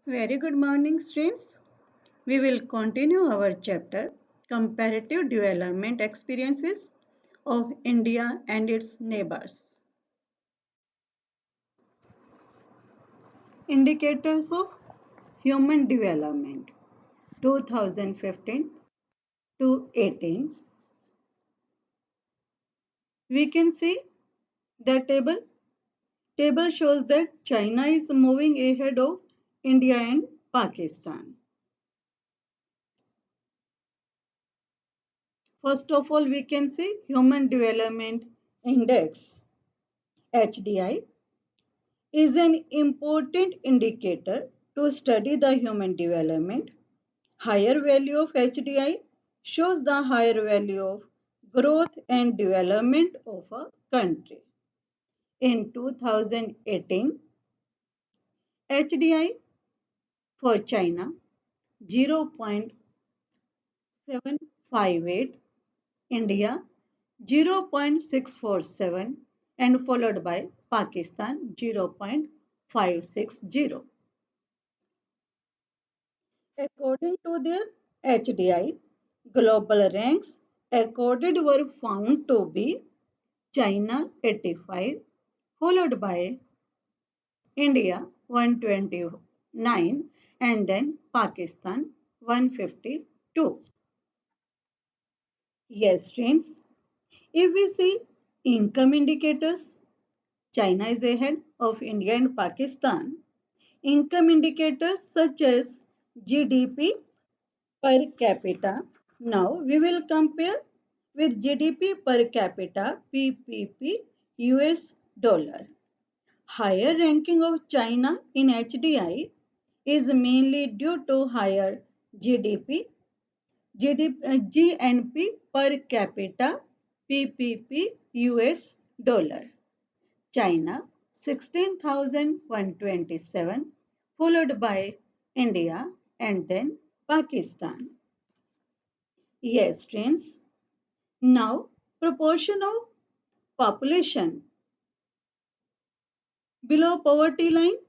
Very good morning, students. We will continue our chapter Comparative Development Experiences of India and its Neighbors. Indicators of Human Development 2015 to 18. We can see the table. Table shows that China is moving ahead of India and Pakistan. First of all, we can see Human Development Index HDI is an important indicator to study the human development. Higher value of HDI shows the higher value of growth and development of a country. In 2018, HDI for China 0.758, India 0.647 and followed by Pakistan 0.560. According to their HDI, global ranks accorded were found to be China 85, followed by India 129, and then Pakistan 152. Yes, friends, if we see income indicators, China is ahead of India and Pakistan. Income indicators such as GDP per capita. Now we will compare with GDP per capita PPP US dollar. Higher ranking of China in HDI is mainly due to higher GDP, GNP per capita PPP US dollar. China 16,127 followed by India and then Pakistan. Yes, friends. Now, proportion of population below poverty line.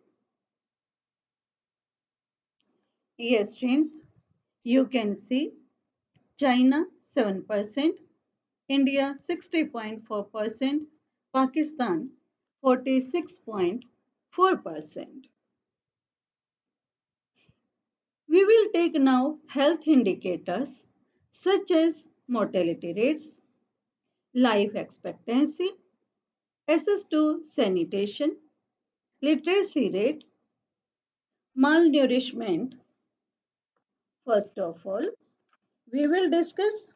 Yes, friends. You can see China 7%, India 60.4%, Pakistan 46.4%. We will take now health indicators such as mortality rates, life expectancy, access to sanitation, literacy rate, malnourishment. First of all, we will discuss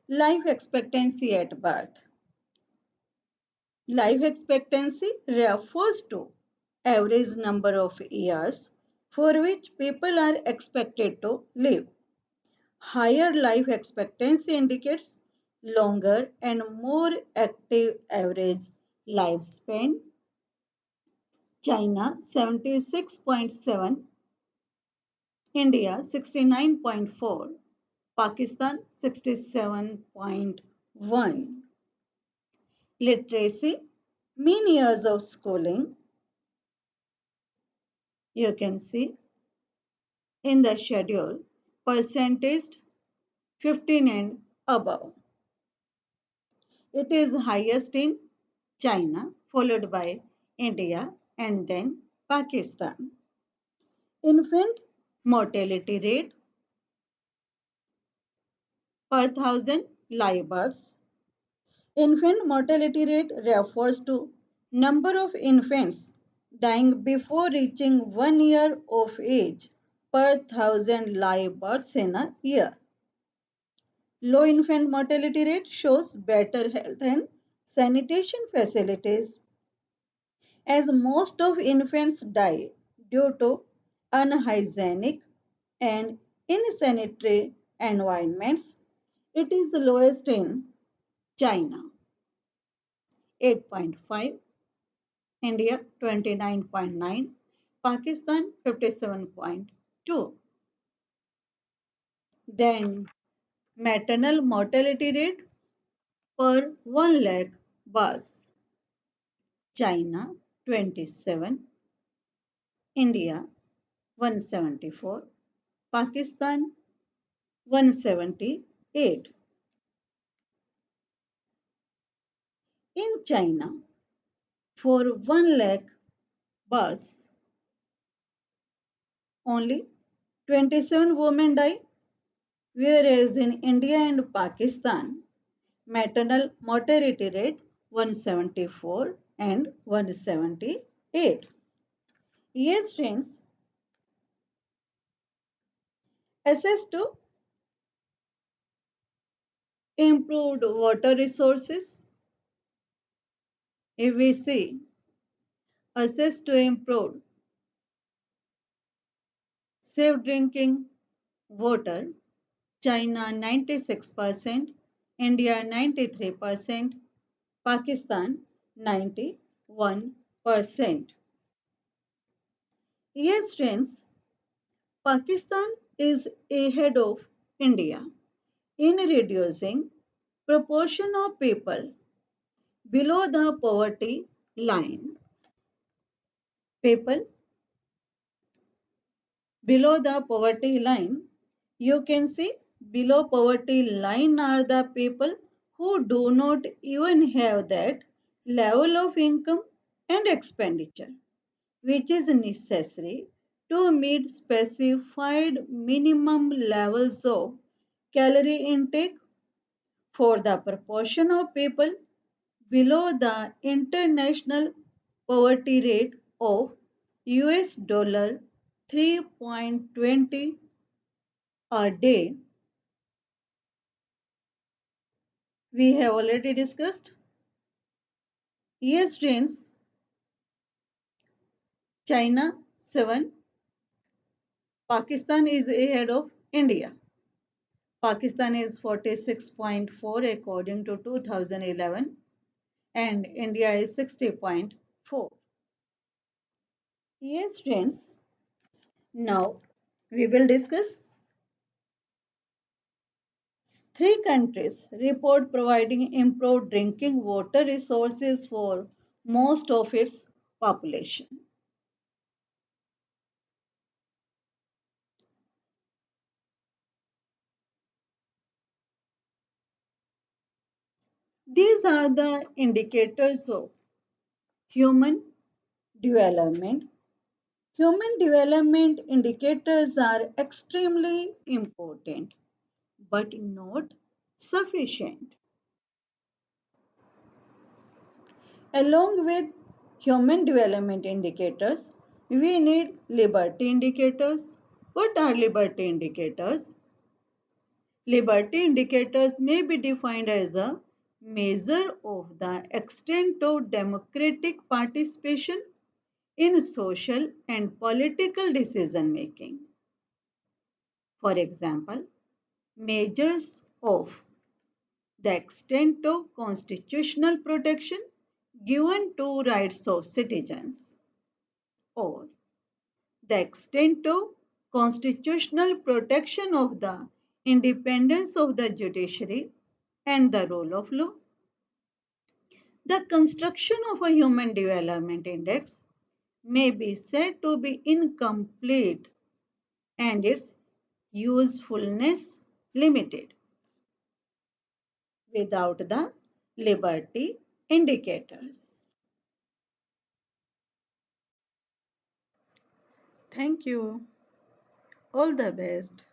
life expectancy at birth. Life expectancy refers to average number of years for which people are expected to live. Higher life expectancy indicates longer and more active average lifespan. China 76.7, India 69.4, Pakistan 67.1. Literacy, mean years of schooling, you can see in the schedule, percentage 15 and above. It is highest in China, followed by India and then Pakistan. Infant mortality rate per thousand live births. Infant mortality rate refers to number of infants dying before reaching 1 year of age per thousand live births in a year. Low infant mortality rate shows better health and sanitation facilities. As most of infants die due to unhygienic and insanitary environments, it is lowest in China 8.5, India 29.9, Pakistan 57.2. Then maternal mortality rate per 1 lakh was China 27, India 174, Pakistan 178. In China, for 1 lakh births, only 27 women die, whereas in India and Pakistan, maternal mortality rate 174 and 178. Yes, friends, access to improved water resources. If we see access to improved safe drinking water, China 96%, India 93%, Pakistan 91%. Yes, friends, Pakistan is ahead of India in reducing proportion of people below the poverty line. People below the poverty line, you can see below poverty line are the people who do not even have that level of income and expenditure which is necessary to meet specified minimum levels of calorie intake. For the proportion of people below the international poverty rate of US dollar 3.20 a day, we have already discussed. Yes, friends, China 7, Pakistan is ahead of India. Pakistan is 46.4 according to 2011 and India is 60.4. Yes, friends. Now we will discuss three countries report providing improved drinking water resources for most of its population. These are the indicators of human development. Human development indicators are extremely important but not sufficient. Along with human development indicators, we need liberty indicators. What are liberty indicators? Liberty indicators may be defined as a measure of the extent of democratic participation in social and political decision making. For example, measures of the extent of constitutional protection given to rights of citizens or the extent of constitutional protection of the independence of the judiciary and the rule of law. The construction of a human development index may be said to be incomplete and its usefulness limited without the liberty indicators. Thank you. All the best.